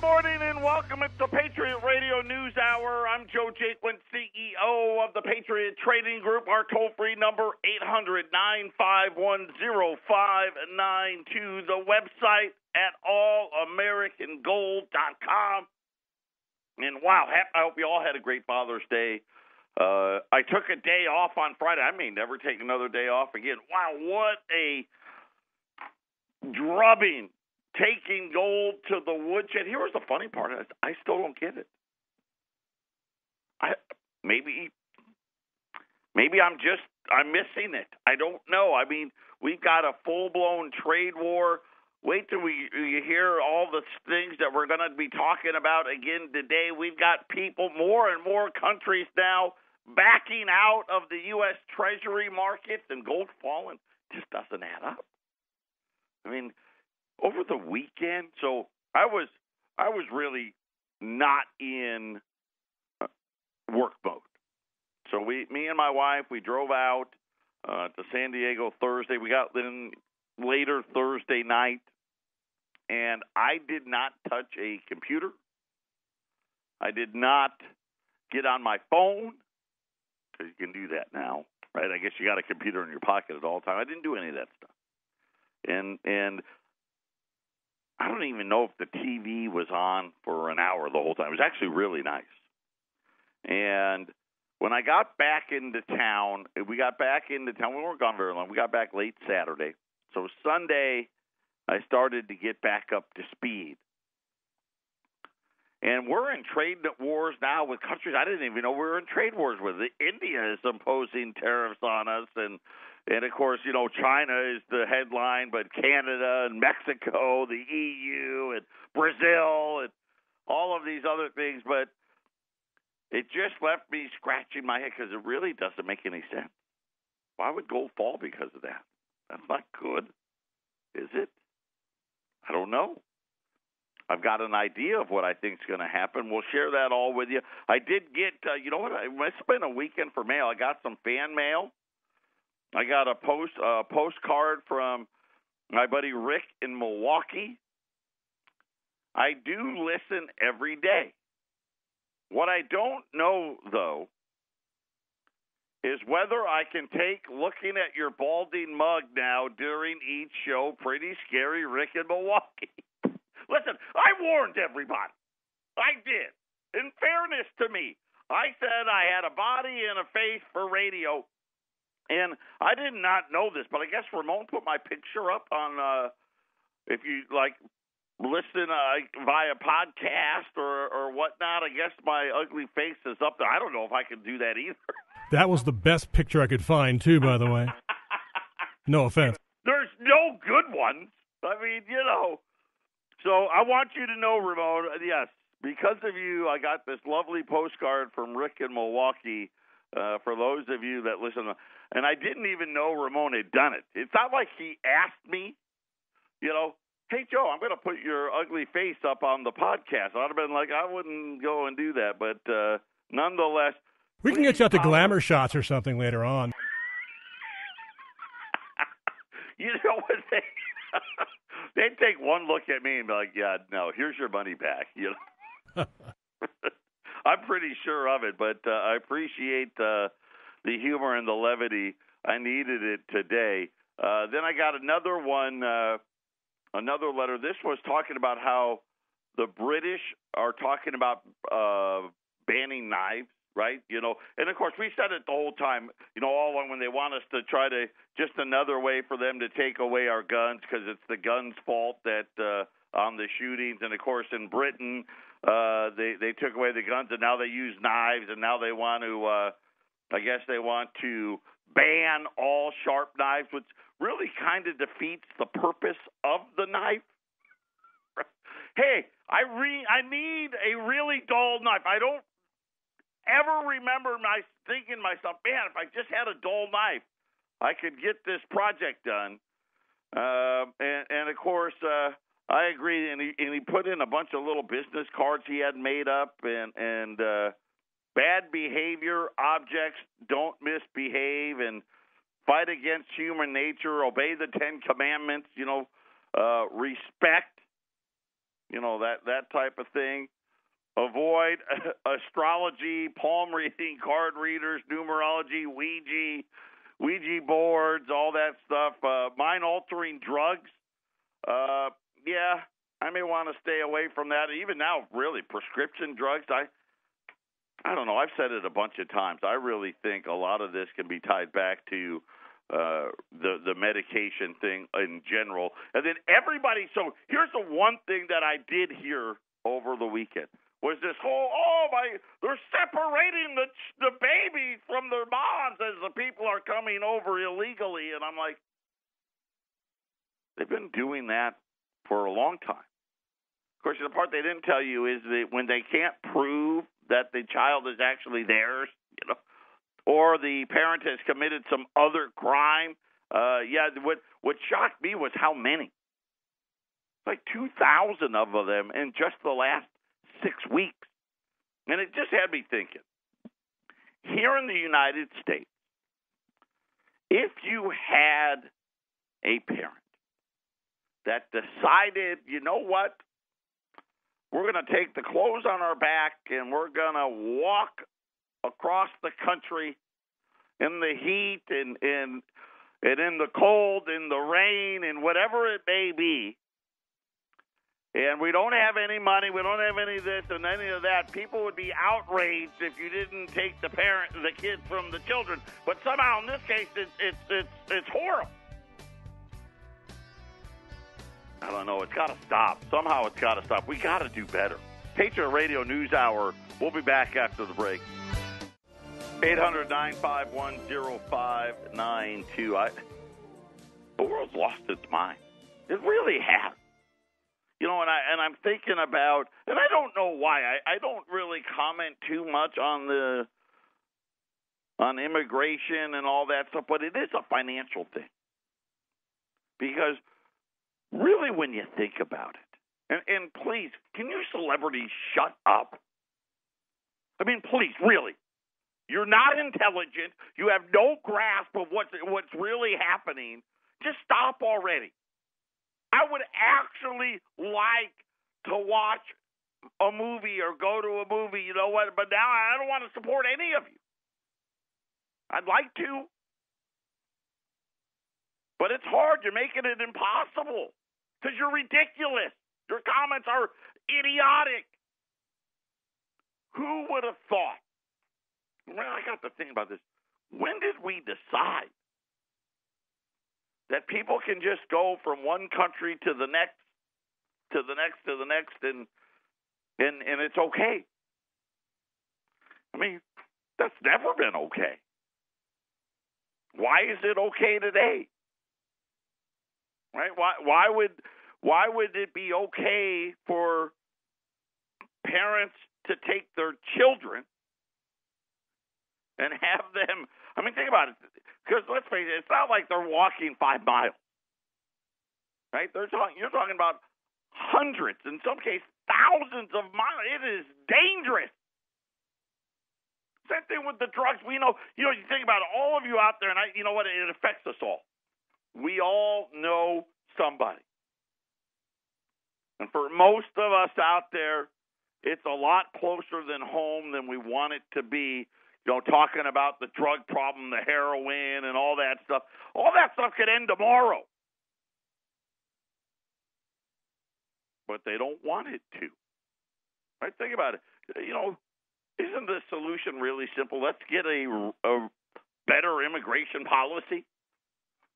morning and welcome. It's the Patriot Radio News Hour. I'm Joe Jaquin, CEO of the Patriot Trading Group. Our toll-free number, 800-951-0592. The website at allamericangold.com. And wow, I hope you all had a great Father's Day. I took a day off on Friday. I may never take another day off again. Wow, what a drubbing. Taking gold to the woodshed. Here was the funny part. I still don't get it. Maybe I'm missing it. I don't know. I mean, we've got a full-blown trade war. Wait till you hear all the things that we're going to be talking about again today. We've got people, more and more countries now, backing out of the U.S. Treasury markets, and gold falling just doesn't add up. I mean, over the weekend, so I was really not in work mode. So me and my wife, we drove out to San Diego Thursday. We got in later Thursday night, and I did not touch a computer. I did not get on my phone, because you can do that now, right? I guess you got a computer in your pocket at all times. I didn't do any of that stuff. And I don't even know if the TV was on for an hour the whole time. It was actually really nice. And when I got back into town, we weren't gone very long. We got back late Saturday. So Sunday, I started to get back up to speed. And we're in trade wars now with countries I didn't even know we were in trade wars with. India is imposing tariffs on us, and of course, you know, China is the headline, but Canada and Mexico, the EU and Brazil and all of these other things. But it just left me scratching my head because it really doesn't make any sense. Why would gold fall because of that? That's not good, is it? I don't know. I've got an idea of what I think is going to happen. We'll share that all with you. I did get, you know what, I spent a weekend for mail. I got some fan mail. I got a postcard from my buddy Rick in Milwaukee. I do listen every day. What I don't know, though, is whether I can take looking at your balding mug now during each show. Pretty scary, Rick in Milwaukee. Listen, I warned everybody. I did. In fairness to me, I said I had a body and a face for radio. And I did not know this, but I guess Ramon put my picture up on, if you like, listen via podcast or whatnot. I guess my ugly face is up there. I don't know if I can do that either. That was the best picture I could find, too, by the way. No offense. There's no good ones. I mean, you know. So I want you to know, Ramon, yes, because of you, I got this lovely postcard from Rick in Milwaukee. For those of you that listen, and I didn't even know Ramon had done it. It's not like he asked me, you know, hey, Joe, I'm going to put your ugly face up on the podcast. I'd have been like, I wouldn't go and do that. But nonetheless. We can get you out to glamour shots or something later on. You know what? They'd take one look at me and be like, yeah, no, here's your money back. You know. I'm pretty sure of it, but I appreciate the humor and the levity. I needed it today. Then I got another one, another letter. This was talking about how the British are talking about banning knives, right? You know, and of course we said it the whole time, you know, all along when they want us to try to just another way for them to take away our guns because it's the guns' fault that on the shootings. And of course in Britain, they took away the guns and now they use knives, and now they want to, I guess they want to ban all sharp knives, which really kind of defeats the purpose of the knife. Hey, I need a really dull knife. I don't ever remember thinking to myself, man, if I just had a dull knife, I could get this project done. And of course, I agree. And he put in a bunch of little business cards he had made up, and bad behavior, objects don't misbehave, and fight against human nature, obey the 10 Commandments, respect, that type of thing. Avoid astrology, palm reading, card readers, numerology, Ouija boards, all that stuff. Mind-altering drugs. Yeah, I may want to stay away from that. Even now, really, prescription drugs. I don't know. I've said it a bunch of times. I really think a lot of this can be tied back to the medication thing in general. And then everybody. So here's the one thing that I did hear over the weekend was this whole, they're separating the babies from their moms as the people are coming over illegally. And I'm like, they've been doing that for a long time. Of course, the part they didn't tell you is that when they can't prove that the child is actually theirs, or the parent has committed some other crime. What shocked me was how many. Like 2,000 of them in just the last 6 weeks. And it just had me thinking. Here in the United States, if you had a parent that decided, you know what, we're going to take the clothes on our back and we're going to walk across the country in the heat and in the cold, in the rain, and whatever it may be, and we don't have any money, we don't have any of this and any of that, people would be outraged if you didn't take the kids from the children. But somehow in this case, it's horrible. I don't know. It's got to stop. Somehow it's got to stop. We got to do better. Patriot Radio News Hour. We'll be back after the break. 800-951-0592. The world's lost its mind. It really has. And I'm thinking about, and I don't know why. I don't really comment too much on immigration and all that stuff, but it is a financial thing. Because really, when you think about it, and please, can you celebrities shut up? I mean, please, really. You're not intelligent. You have no grasp of what's really happening. Just stop already. I would actually like to watch a movie or go to a movie, you know what, but now I don't want to support any of you. I'd like to. But it's hard. You're making it impossible because you're ridiculous. Your comments are idiotic. Who would have thought? Well, I got to think about this. When did we decide that people can just go from one country to the next, and it's okay? I mean, that's never been okay. Why is it okay today? Right? Why would it be okay for parents to take their children and have them? I mean, think about it. Because let's face it, it's not like they're walking 5 miles, right? You're talking about hundreds, in some cases, thousands of miles. It is dangerous. Same thing with the drugs. We know, you think about it, all of you out there, and you know what? It affects us all. We all know somebody. And for most of us out there, it's a lot closer than home than we want it to be. Talking about the drug problem, the heroin, and all that stuff. All that stuff could end tomorrow. But they don't want it to. Right? Think about it. Isn't the solution really simple? Let's get a better immigration policy.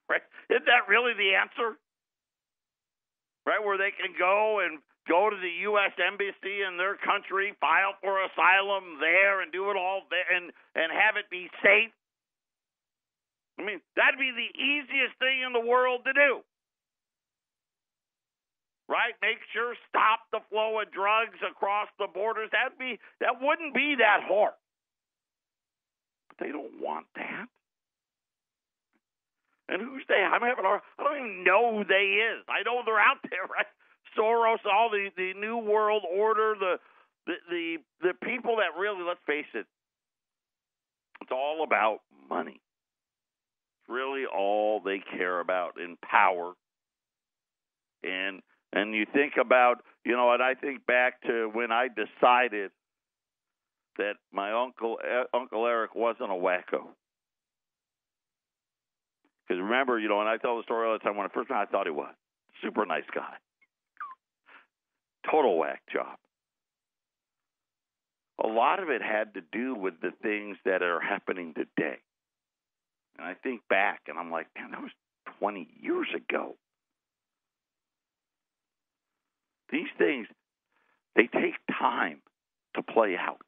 Right? Isn't that really the answer? Right? Where they can go to the U.S. Embassy in their country, file for asylum there, and do it all there, and have it be safe. I mean, that'd be the easiest thing in the world to do. Right? Make sure stop the flow of drugs across the borders. That wouldn't be that hard. But they don't want that. And who's they? I don't even know who they is. I know they're out there, right? Soros, all the New World Order, the people that really, let's face it, it's all about money. It's really all they care about, in power. And And you think about, and I think back to when I decided that my Uncle Eric wasn't a wacko. Because remember, and I tell the story all the time, when I first met him, I thought he was. Super nice guy. Total whack job. A lot of it had to do with the things that are happening today. And I think back, and I'm like, man, that was 20 years ago. These things, they take time to play out.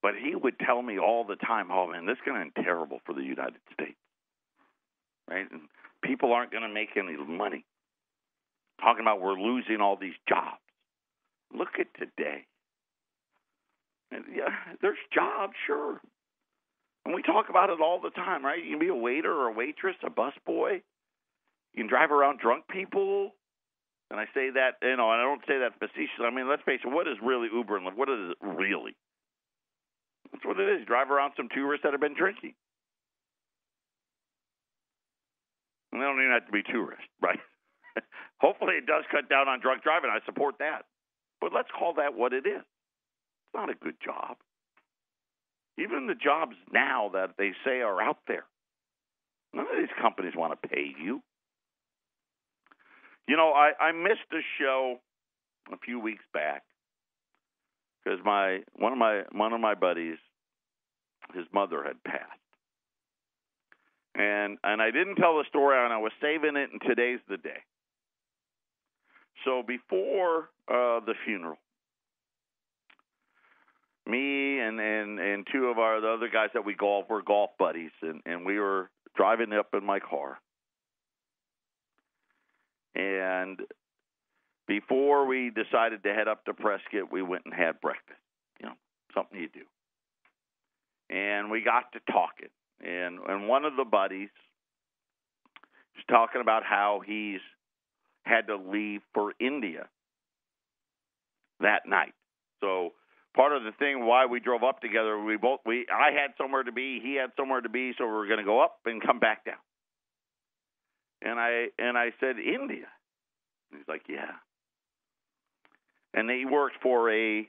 But he would tell me all the time, oh, man, this is going to be terrible for the United States. Right? And people aren't going to make any money. Talking about we're losing all these jobs. Look at today. And yeah, there's jobs, sure. And we talk about it all the time, right? You can be a waiter or a waitress, a busboy. You can drive around drunk people. And I say that, and I don't say that facetious. I mean, let's face it, what is really Uber and Lyft? What is it really? That's what it is. Drive around some tourists that have been drinking. And they don't even have to be tourists, right? Hopefully it does cut down on drunk driving. I support that. But let's call that what it is. It's not a good job. Even the jobs now that they say are out there, none of these companies want to pay you. I missed a show a few weeks back because one of my buddies, his mother had passed, and I didn't tell the story, and I was saving it, and today's the day. So before the funeral, me and two of the other guys that we golf were golf buddies, and we were driving up in my car. And before we decided to head up to Prescott, we went and had breakfast, something you do. And we got to talking. And one of the buddies was talking about how he's had to leave for India that night. So part of the thing why we drove up together, I had somewhere to be, he had somewhere to be, so we were going to go up and come back down. And I said, India. And he's like, yeah. And he works for a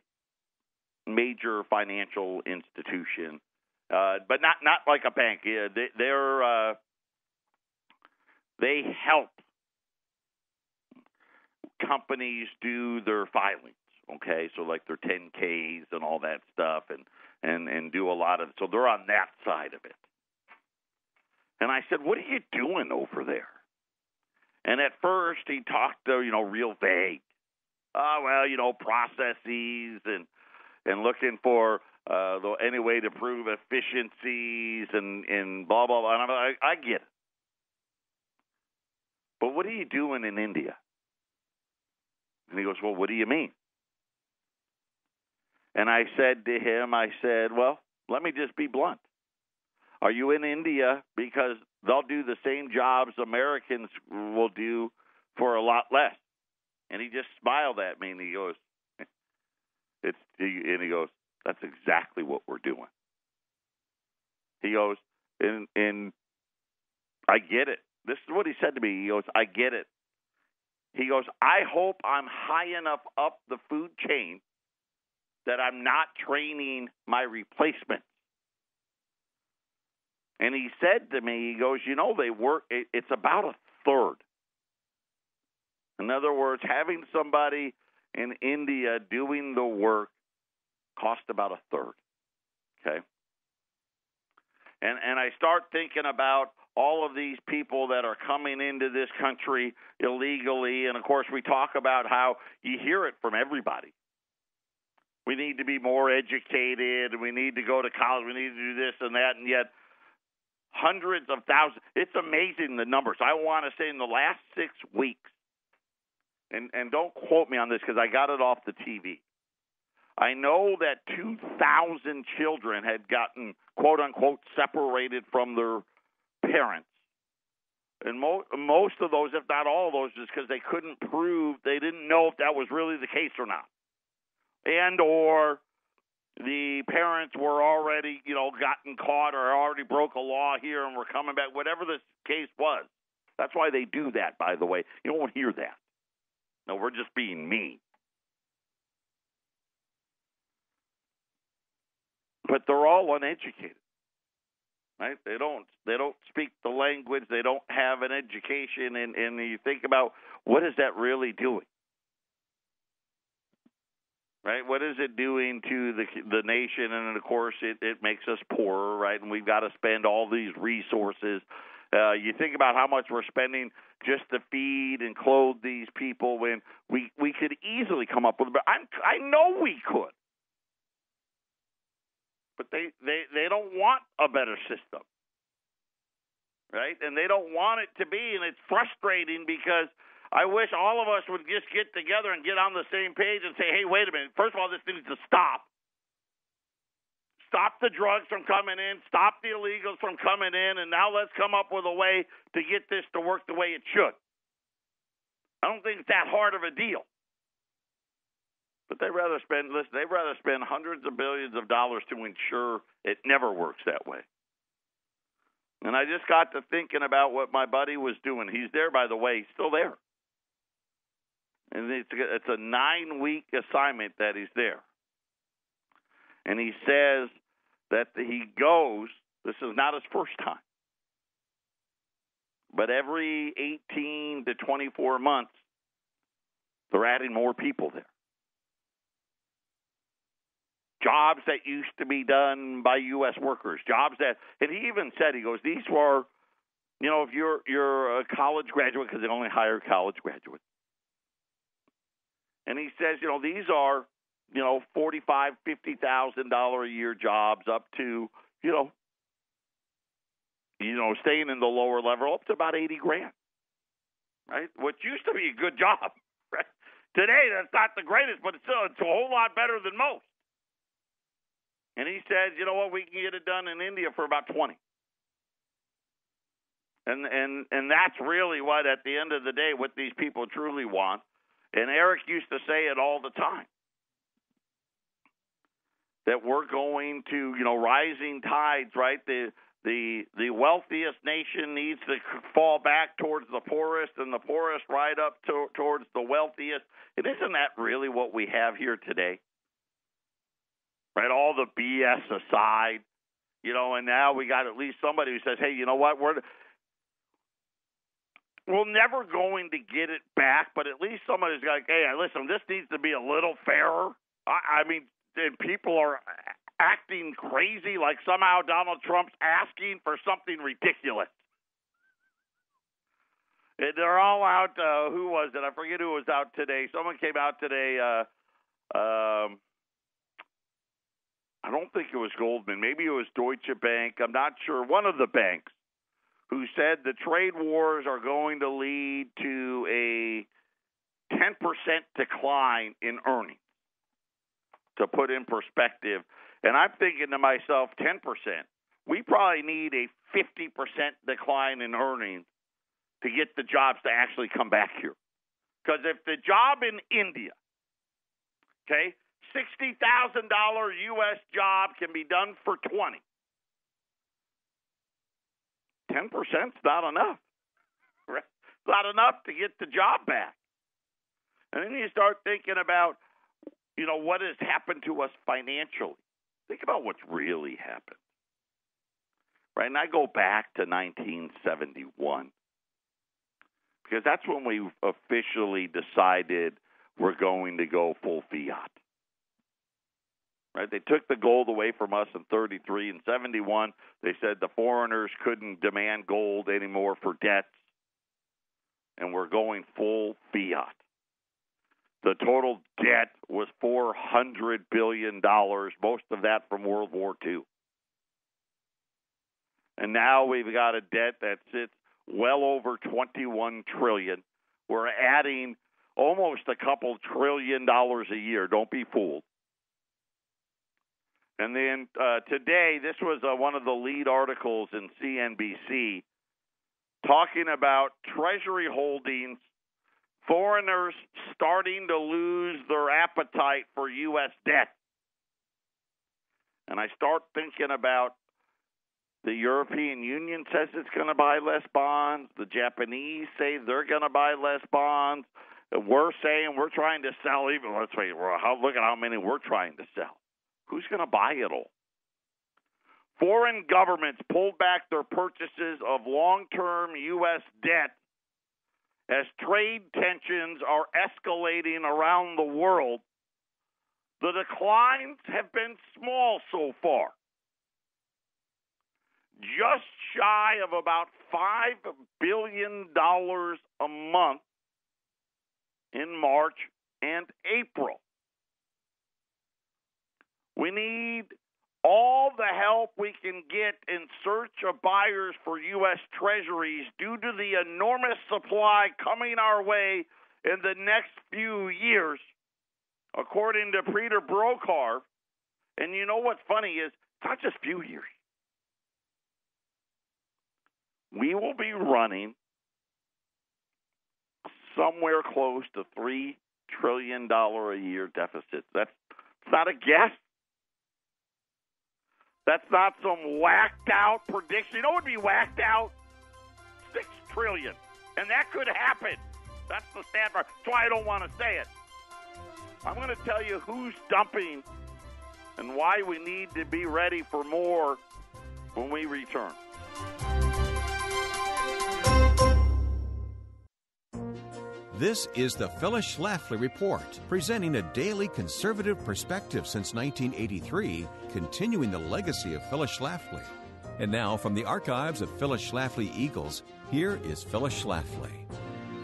major financial institution, but not like a bank. Yeah, they help companies do their filings. Okay, so like their 10Ks and all that stuff, and do a lot of. So they're on that side of it. And I said, what are you doing over there? And at first he talked, real vague. Processes and looking for any way to improve efficiencies and blah, blah, blah. And I'm like, I get it. But what are you doing in India? And he goes, well, what do you mean? And I said to him, well, let me just be blunt. Are you in India because they'll do the same jobs Americans will do for a lot less? And he just smiled at me and he goes, that's exactly what we're doing. He goes, and I get it. This is what he said to me. He goes, I get it. He goes, I hope I'm high enough up the food chain that I'm not training my replacement. And he said to me, he goes, they work, it's about a third. In other words, having somebody in India doing the work cost about a third. Okay? And I start thinking about all of these people that are coming into this country illegally. And, of course, we talk about how you hear it from everybody. We need to be more educated. We need to go to college. We need to do this and that. And yet hundreds of thousands. It's amazing the numbers. I want to say in the last 6 weeks, and don't quote me on this because I got it off the TV. I know that 2,000 children had gotten, quote unquote, separated from their parents. And most of those, if not all of those, is because they couldn't prove, they didn't know if that was really the case or not. And or the parents were already, gotten caught or already broke a law here and were coming back, whatever the case was. That's why they do that, by the way. You don't hear that. No, we're just being mean. But they're all uneducated. Right? They don't speak the language. They don't have an education, and you think about what is that really doing? Right? What is it doing to the nation? And of course, it makes us poorer, right? And we've got to spend all these resources. You think about how much we're spending just to feed and clothe these people when we could easily come up with. I know we could. But they don't want a better system, right? And they don't want it to be, and it's frustrating because I wish all of us would just get together and get on the same page and say, hey, wait a minute. First of all, this needs to stop. Stop the drugs from coming in. Stop the illegals from coming in. And now let's come up with a way to get this to work the way it should. I don't think it's that hard of a deal. But they'd rather spend hundreds of billions of dollars to ensure it never works that way. And I just got to thinking about what my buddy was doing. He's there, by the way. He's still there. And it's a 9-week assignment that he's there. And he says that he goes, this is not his first time, but every 18 to 24 months, they're adding more people there. Jobs that used to be done by U.S. workers, jobs that, and he even said, he goes, these were, if you're a college graduate, because they only hire college graduates. And he says, these are, $45,000, $50,000 a year jobs up to, staying in the lower level up to about $80,000, right? What used to be a good job, right? Today, that's not the greatest, but it's a whole lot better than most. And he says, you know what, we can get it done in India for about 20. And that's really what, at the end of the day, what these people truly want. And Eric used to say it all the time, that we're going to, rising tides, right? The wealthiest nation needs to fall back towards the poorest, and the poorest right up towards the wealthiest. And isn't that really what we have here today? Right, all the BS aside, and now we got at least somebody who says, hey, you know what, we're never going to get it back, but at least somebody's like, hey, listen, this needs to be a little fairer. I mean, people are acting crazy like somehow Donald Trump's asking for something ridiculous. And they're all out, who was it? I forget who was out today. Someone came out today, I don't think it was Goldman. Maybe it was Deutsche Bank. I'm not sure. One of the banks who said the trade wars are going to lead to a 10% decline in earnings, to put in perspective. And I'm thinking to myself, 10%. We probably need a 50% decline in earnings to get the jobs to actually come back here. Because if the job in India, okay, $60,000 U.S. job can be done for 20. 10%'s not enough. Right? It's not enough to get the job back. And then you start thinking about, what has happened to us financially. Think about what's really happened. Right? And I go back to 1971 because that's when we officially decided we're going to go full fiat. Right? They took the gold away from us in 33 and 71. They said the foreigners couldn't demand gold anymore for debts, and we're going full fiat. The total debt was $400 billion, most of that from World War II. And now we've got a debt that sits well over $21 trillion. We're adding almost a couple $1 trillion a year. Don't be fooled. And then today, this was one of the lead articles in CNBC talking about Treasury holdings, foreigners starting to lose their appetite for U.S. debt. And I start thinking about The European Union says it's going to buy less bonds. The Japanese say they're going to buy less bonds. We're saying we're trying to sell even. Let's wait. Look at how many we're trying to sell. Who's going to buy it all? Foreign governments pulled back their purchases of long-term U.S. debt as trade tensions are escalating around the world. The declines have been small so far. Just shy of about $5 billion a month in March and April. We need all the help we can get in search of buyers for U.S. Treasuries due to the enormous supply coming our way in the next few years, according to Peter Brokaw. And you know what's funny is it's not just few years. We will be running somewhere close to $3 trillion a year deficit. That's not a guess. That's not some whacked out prediction. You know what would be whacked out? $6 trillion. And that could happen. That's the sad part. That's why I don't want to say it. I'm going to tell you who's dumping and why we need to be ready for more when we return. This is the Phyllis Schlafly Report, presenting a daily conservative perspective since 1983, continuing the legacy of Phyllis Schlafly. And now, from the archives of Phyllis Schlafly Eagles, here is Phyllis Schlafly.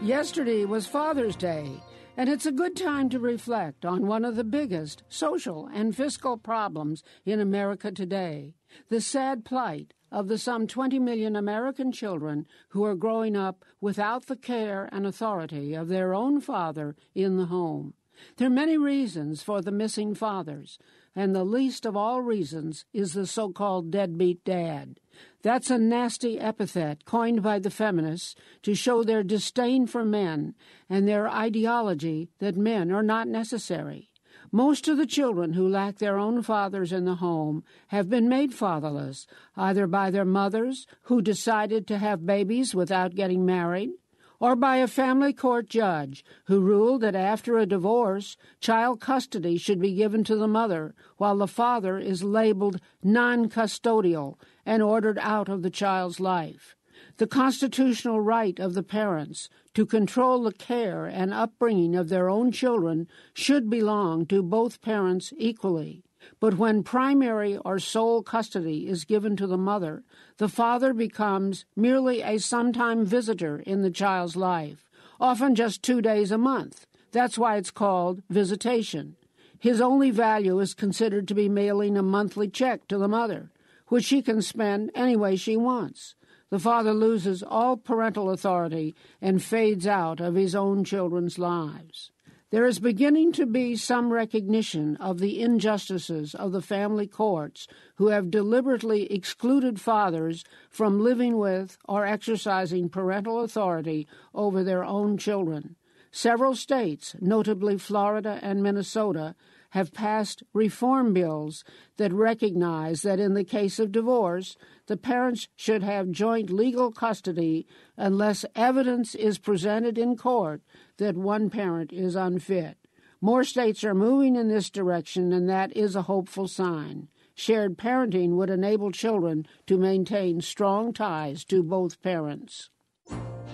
Yesterday was Father's Day, and it's a good time to reflect on one of the biggest social and fiscal problems in America today, the sad plight of the some 20 million American children who are growing up without the care and authority of their own father in the home. There are many reasons for the missing fathers, and the least of all reasons is the so-called deadbeat dad. That's a nasty epithet coined by the feminists to show their disdain for men and their ideology that men are not necessary. Most of the children who lack their own fathers in the home have been made fatherless, either by their mothers, who decided to have babies without getting married, or by a family court judge who ruled that after a divorce, child custody should be given to the mother, while the father is labeled non-custodial and ordered out of the child's life. The constitutional right of the parents to control the care and upbringing of their own children should belong to both parents equally. But when primary or sole custody is given to the mother, the father becomes merely a sometime visitor in the child's life, often just 2 days a month. That's why it's called visitation. His only value is considered to be mailing a monthly check to the mother, which she can spend any way she wants. The father loses all parental authority and fades out of his own children's lives. There is beginning to be some recognition of the injustices of the family courts who have deliberately excluded fathers from living with or exercising parental authority over their own children. Several states, notably Florida and Minnesota, have passed reform bills that recognize that in the case of divorce, the parents should have joint legal custody unless evidence is presented in court that one parent is unfit. More states are moving in this direction, and that is a hopeful sign. Shared parenting would enable children to maintain strong ties to both parents.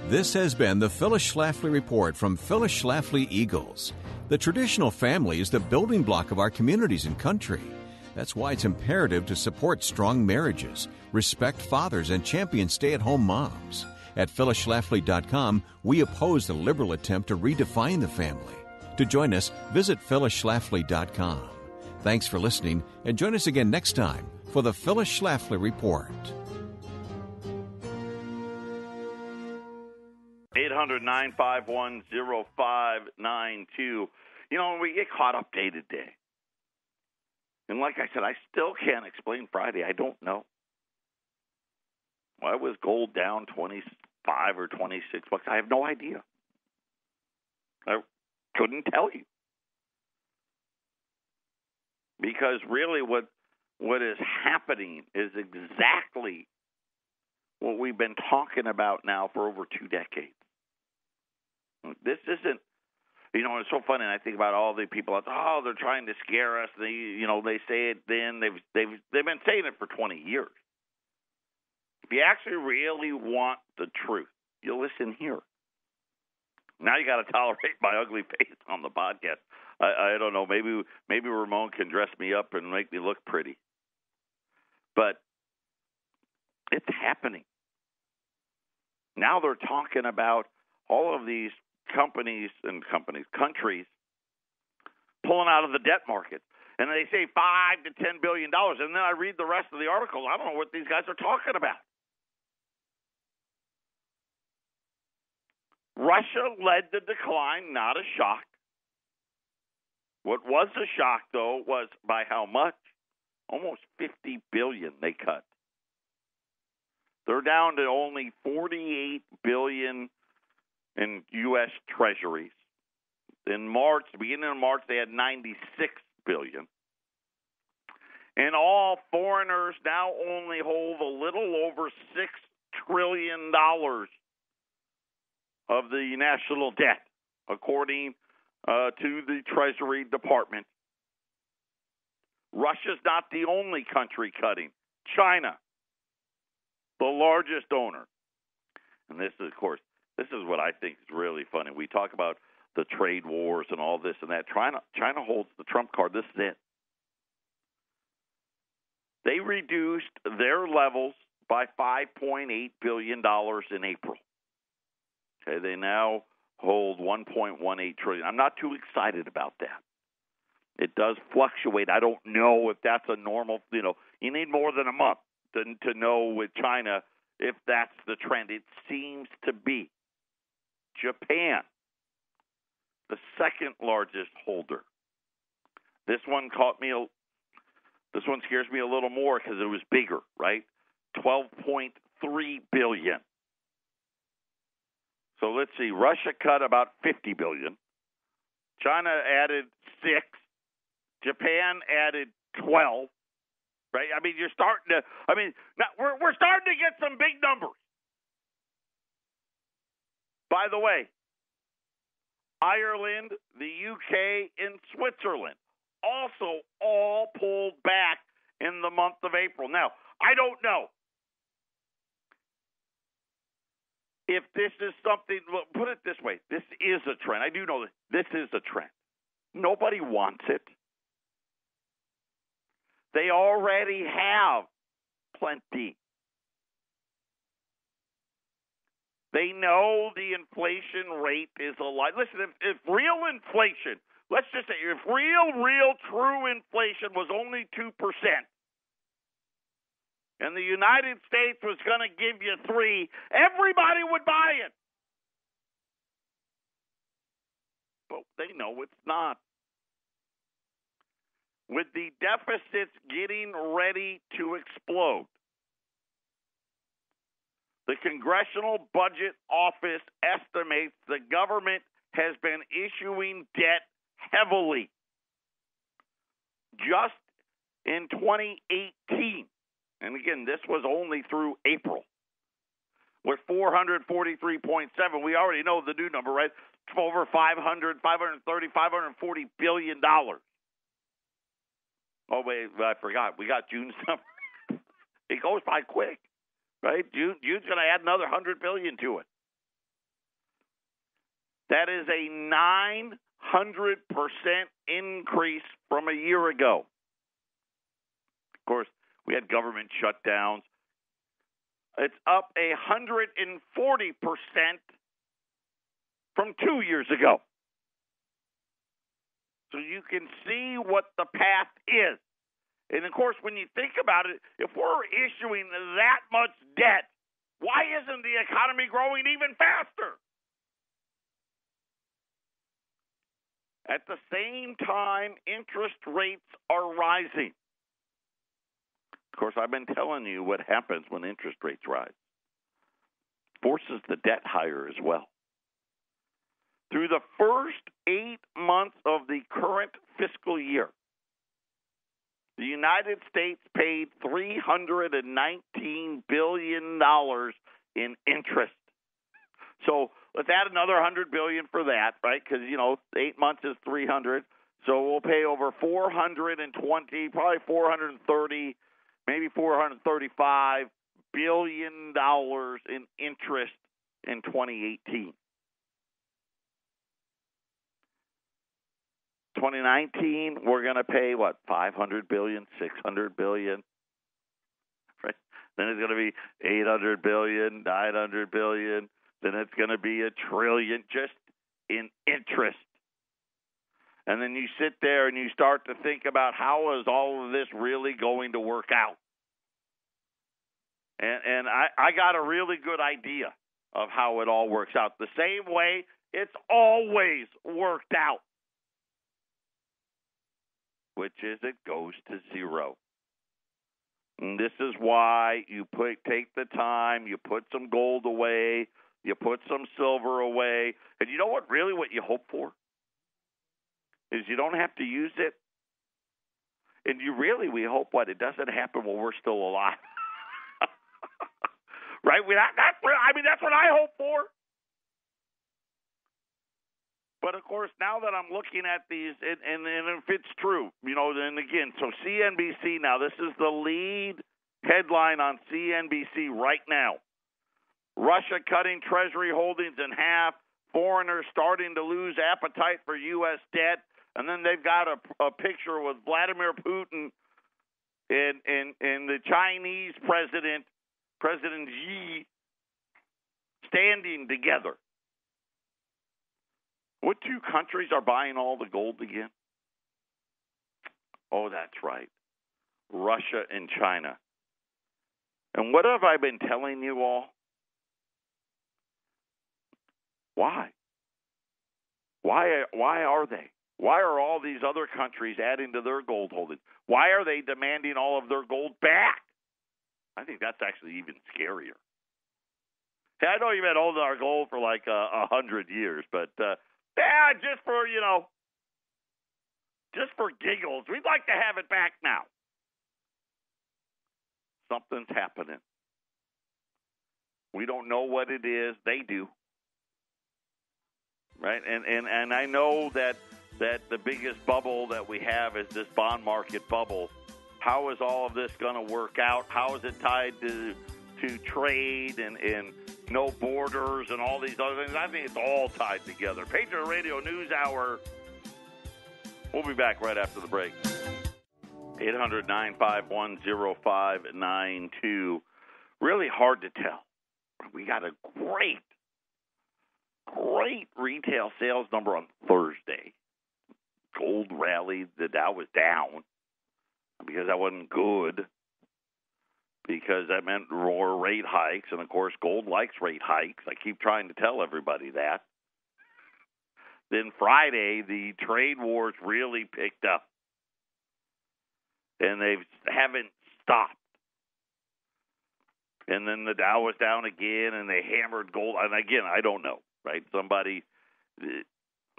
This has been the Phyllis Schlafly Report from Phyllis Schlafly Eagles. The traditional family is the building block of our communities and country. That's why it's imperative to support strong marriages, respect fathers, and champion stay-at-home moms. At phyllisschlafly.com, we oppose the liberal attempt to redefine the family. To join us, visit phyllisschlafly.com. Thanks for listening, and join us again next time for the Phyllis Schlafly Report. 800-951-0592. You know, we get caught up day to day. And like I said, I still can't explain Friday. I don't know. Why was gold down 25 or 26 bucks? I have no idea. I couldn't tell you. Because really what is happening is exactly what we've been talking about now for over 2 decades. This isn't, it's so funny. And I think about all the people out there, they're trying to scare us. They say it then. They've been saying it for 20 years. If you actually really want the truth, you'll listen here. Now you got to tolerate my ugly face on the podcast. I don't know. Maybe Ramon can dress me up and make me look pretty. But it's happening. Now they're talking about all of these countries pulling out of the debt market. And they say $5 to $10 billion. And then I read the rest of the article. I don't know what these guys are talking about. Russia led the decline, not a shock. What was a shock, though, was by how much? Almost $50 billion they cut. They're down to only $48 billion in U.S. Treasuries. In March, beginning of March, they had $96 billion. And all foreigners now only hold a little over $6 trillion of the national debt, according to the Treasury Department. Russia's not the only country cutting. China, the largest owner. And this is what I think is really funny. We talk about the trade wars and all this and that. China holds the trump card. This is it. They reduced their levels by $5.8 billion in April. Okay, they now hold $1.18 trillion. I'm not too excited about that. It does fluctuate. I don't know if that's a normal, you need more than a month to know with China if that's the trend. It seems to be. Japan, the second largest holder. This one scares me a little more because it was bigger, right? $12.3 billion. So let's see. Russia cut about $50 billion. China added 6. Japan added 12. Right? I mean, we're starting to get some big numbers. By the way, Ireland, the UK, and Switzerland also all pulled back in the month of April. Now, I don't know if this is something, put it this way, this is a trend. I do know this is a trend. Nobody wants it. They already have plenty. They know the inflation rate is a lie. Listen, if real inflation, let's just say, if real, true inflation was only 2%, and the United States was going to give you 3%, everybody would buy it. But they know it's not. With the deficits getting ready to explode, the Congressional Budget Office estimates the government has been issuing debt heavily. Just in 2018, and again, this was only through April, with 443.7. We already know the new number, right? Over 530, 540 billion dollars. Oh wait, I forgot. We got June's number. It goes by quick, right? June's going to add another 100 billion to it. That is a 900% increase from a year ago. Of course, we had government shutdowns. It's up 140% from 2 years ago. So you can see what the path is. And, of course, when you think about it, if we're issuing that much debt, why isn't the economy growing even faster? At the same time, interest rates are rising. Of course, I've been telling you what happens when interest rates rise. Forces the debt higher as well. Through the first 8 months of the current fiscal year, the United States paid $319 billion in interest. So let's add another $100 billion for that, right? Because 8 months is 300. So we'll pay over 420, probably 430, maybe 435 billion dollars in interest in 2018. 2019, we're going to pay, what, 500 billion, 600 billion? Right? Then it's going to be 800 billion, 900 billion. Then it's going to be $1 trillion just in interest. And then you sit there and you start to think about how is all of this really going to work out. And I got a really good idea of how it all works out. The same way it's always worked out, which is it goes to zero. And this is why you take the time, you put some gold away, you put some silver away. And you know what you hope for? Is you don't have to use it. And we hope it doesn't happen while we're still alive. Right? That's what I hope for. But, of course, now that I'm looking at these, and if it's true, then again, so CNBC now, this is the lead headline on CNBC right now. Russia cutting Treasury holdings in half, foreigners starting to lose appetite for U.S. debt, and then they've got a picture with Vladimir Putin and the Chinese president, President Xi, standing together. What two countries are buying all the gold again? Oh, that's right. Russia and China. And what have I been telling you all? Why? Why are they? Why are all these other countries adding to their gold holdings? Why are they demanding all of their gold back? I think that's actually even scarier. Hey, I know you've been holding our gold for like 100 years, but just for giggles, we'd like to have it back now. Something's happening. We don't know what it is. They do. Right? And I know that the biggest bubble that we have is this bond market bubble. How is all of this going to work out? How is it tied to trade and no borders and all these other things? I think it's all tied together. Patriot Radio News Hour. We'll be back right after the break. 800-951-0592. Really hard to tell. We got a great retail sales number on Thursday. Gold rallied. The Dow was down because that wasn't good, because that meant more rate hikes. And, of course, gold likes rate hikes. I keep trying to tell everybody that. Then Friday, the trade wars really picked up, and they haven't stopped. And then the Dow was down again, and they hammered gold. And, again, I don't know, right?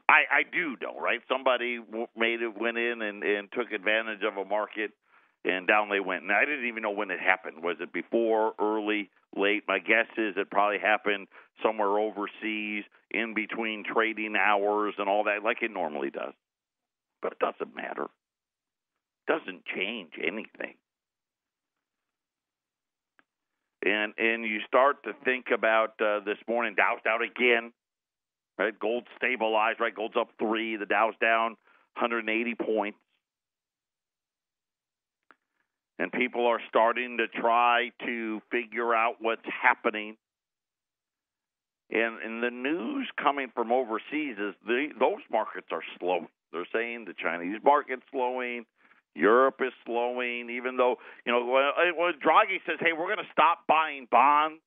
I do know, right? Somebody went in and took advantage of a market, and down they went. And I didn't even know when it happened. Was it before, early, late? My guess is it probably happened somewhere overseas, in between trading hours and all that, like it normally does. But it doesn't matter. It doesn't change anything. And you start to think about this morning, Dow's down again, right? Gold stabilized, right? Gold's up 3. The Dow's down 180 points. And people are starting to try to figure out what's happening. And the news coming from overseas is those markets are slowing. They're saying the Chinese market's slowing. Europe is slowing, even though, when Draghi says, hey, we're going to stop buying bonds.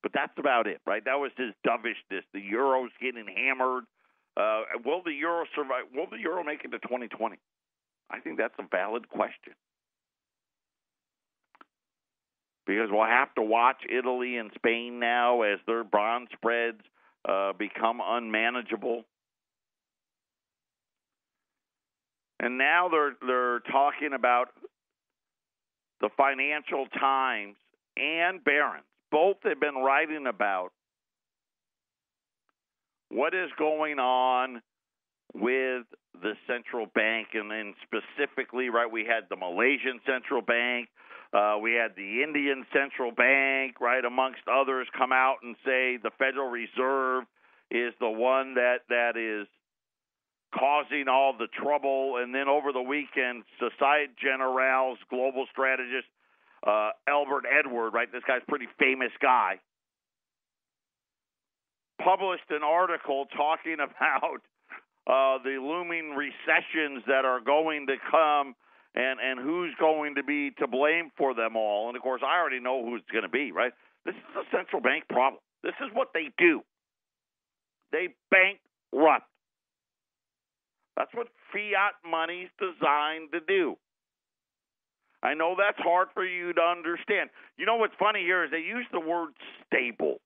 But that's about it, right? That was his dovishness. The euro's getting hammered. Will the euro survive? Will the euro make it to 2020? I think that's a valid question. Because we'll have to watch Italy and Spain now as their bond spreads become unmanageable. And now they're talking about the Financial Times and Barron's. Both have been writing about what is going on with the central bank, and then specifically, right, we had the Malaysian central bank, we had the Indian central bank, right, amongst others, come out and say the Federal Reserve is the one that is causing all the trouble. And then over the weekend, Societe Generale's global strategist, Albert Edward, right, this guy's a pretty famous guy, published an article talking about the looming recessions that are going to come and who's going to be to blame for them all. And, of course, I already know who it's going to be, right? This is a central bank problem. This is what they do. They bankrupt. That's what fiat money's designed to do. I know that's hard for you to understand. You know what's funny here is they use the word stable.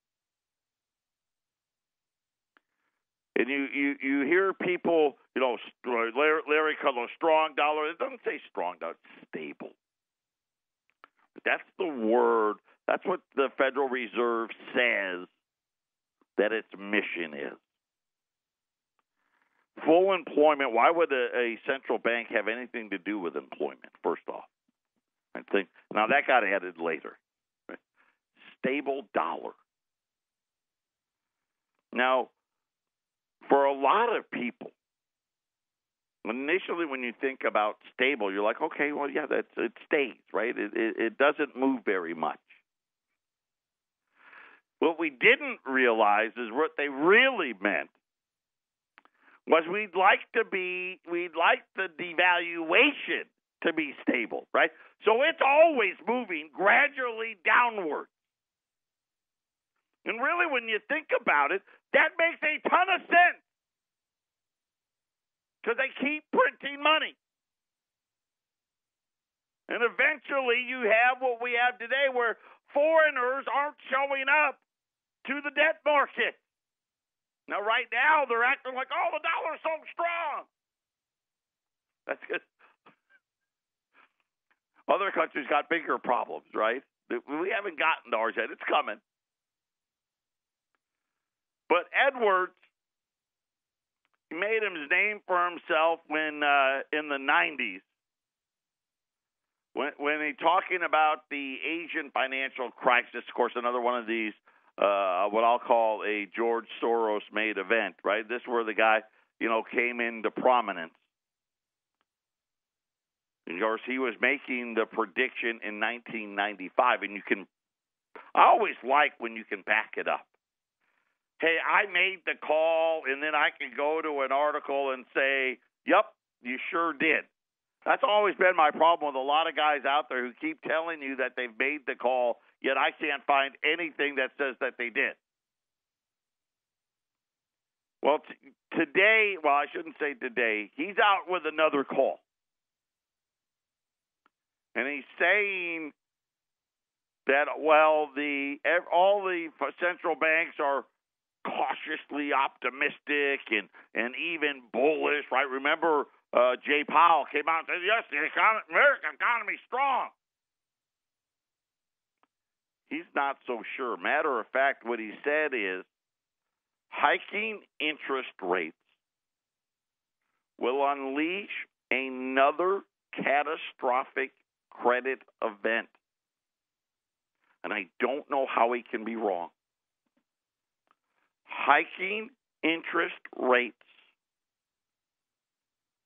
And you hear people, you know, Larry Kudlow, strong dollar. It doesn't say strong dollar, it's stable. That's the word. That's what the Federal Reserve says that its mission is. Full employment. Why would a central bank have anything to do with employment, first off? I think now that got added later. Right? Stable dollar. Now, for a lot of people, initially when you think about stable, you're like, okay, well, yeah, it stays, right? It doesn't move very much. What we didn't realize is what they really meant was we'd like the devaluation to be stable, right? So it's always moving gradually downward. And really, when you think about it, that makes a ton of sense because they keep printing money. And eventually you have what we have today where foreigners aren't showing up to the debt market. Now, right now, they're acting like, oh, the dollar's so strong. That's good. Other countries got bigger problems, right? We haven't gotten to ours yet. It's coming. But Edwards, he made his name for himself when in the 90s, when he talking about the Asian financial crisis, of course, another one of these, what I'll call a George Soros-made event, right? This is where the guy, came into prominence. And of course, he was making the prediction in 1995, and I always like when you can back it up. Hey, I made the call, and then I can go to an article and say, yep, you sure did. That's always been my problem with a lot of guys out there who keep telling you that they've made the call, yet I can't find anything that says that they did. Well, today, I shouldn't say today, he's out with another call. And he's saying that, all the central banks are cautiously optimistic and even bullish, right? Remember, Jay Powell came out and said, yes, the American economy is strong. He's not so sure. Matter of fact, what he said is hiking interest rates will unleash another catastrophic credit event. And I don't know how he can be wrong. Hiking interest rates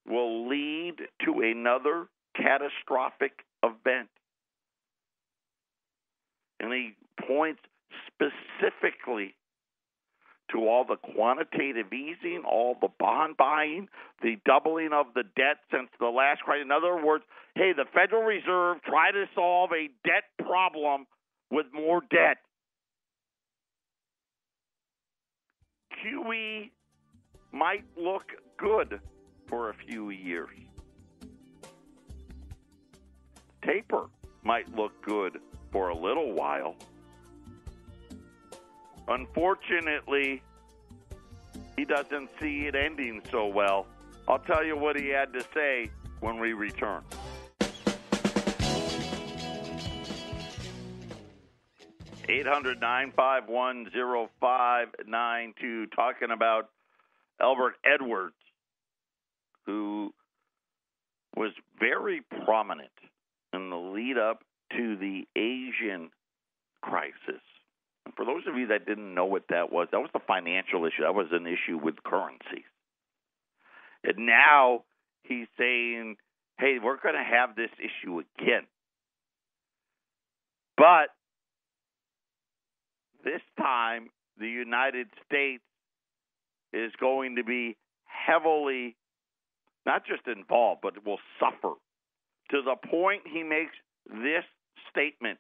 will lead to another catastrophic event. And he points specifically to all the quantitative easing, all the bond buying, the doubling of the debt since the last crisis. In other words, hey, the Federal Reserve tried to solve a debt problem with more debt. QE might look good for a few years. Taper might look good for a little while. Unfortunately, he doesn't see it ending so well. I'll tell you what he had to say when we return. (800-951-0592) talking about Albert Edwards, who was very prominent in the lead up to the Asian crisis. And for those of you that didn't know what that was the financial issue. That was an issue with currencies. And now he's saying, hey, we're going to have this issue again. But this time, the United States is going to be heavily, not just involved, but will suffer. To the point he makes this statement: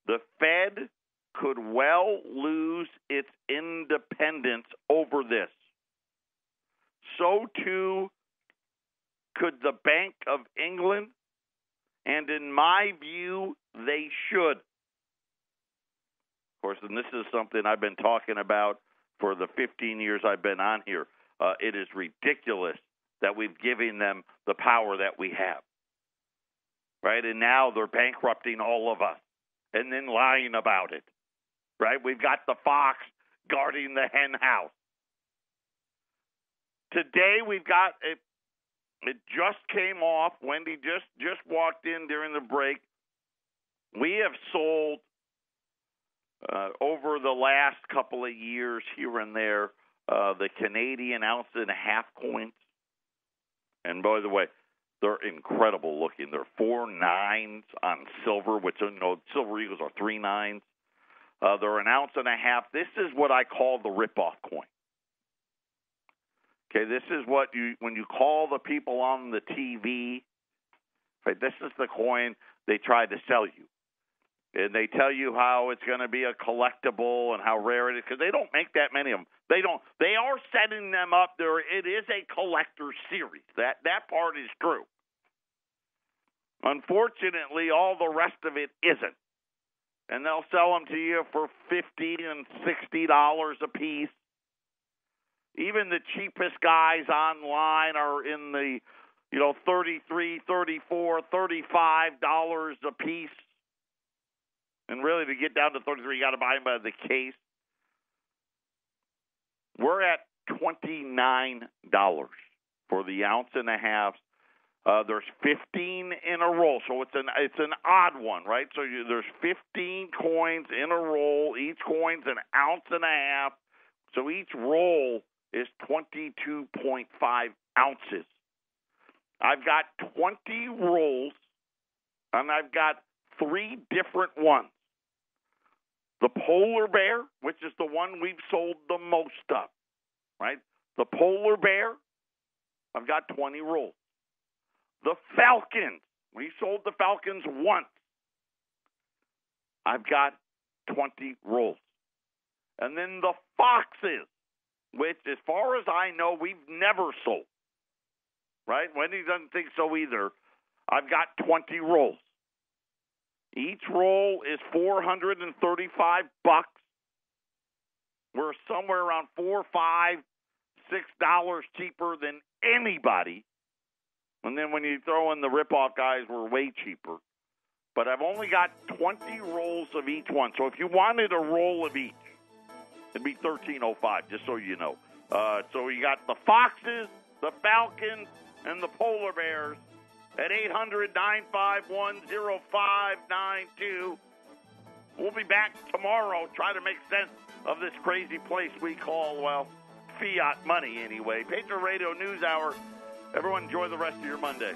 the Fed could well lose its independence over this. So too could the Bank of England, and in my view, they should. Of course, and this is something I've been talking about for the 15 years I've been on here. It is ridiculous that we've given them the power that we have. Right? And now they're bankrupting all of us and then lying about it. Right? We've got the fox guarding the hen house. Today we've got it just came off. Wendy just walked in during the break. We have sold over the last couple of years here and there the Canadian ounce and a half coins. And by the way, they're incredible looking. They're 4 9s on silver, which, silver eagles are 3 9s. They're an ounce and a half. This is what I call the rip-off coin. Okay, this is what when you call the people on the TV, right, this is the coin they try to sell you. And they tell you how it's going to be a collectible and how rare it is, because they don't make that many of them. They are setting them up there. It is a collector series. That part is true. Unfortunately, all the rest of it isn't. And they'll sell them to you for $50 and $60 a piece. Even the cheapest guys online are in the, $33, $34, $35 a piece. And really, to get down to 33, you got to buy them by the case. We're at $29 for the ounce and a half. There's 15 in a roll, so it's an odd one, right? So there's 15 coins in a roll. Each coin's an ounce and a half. So each roll is 22.5 ounces. I've got 20 rolls, and I've got 3 different ones. The polar bear, which is the one we've sold the most of, right? The polar bear, I've got 20 rolls. The falcons, we sold the falcons once. I've got 20 rolls. And then the foxes, which, as far as I know, we've never sold, right? Wendy doesn't think so either. I've got 20 rolls. Each roll is $435. We're somewhere around $4, $5, $6 cheaper than anybody. And then when you throw in the rip-off guys, we're way cheaper. But I've only got 20 rolls of each one. So if you wanted a roll of each, it'd be $13.05, just so you know. So you got the foxes, the falcons, and the polar bears at 800-951-0592. We'll be back tomorrow, try to make sense of this crazy place we call, fiat money anyway. Patriot Radio News Hour. Everyone enjoy the rest of your Monday.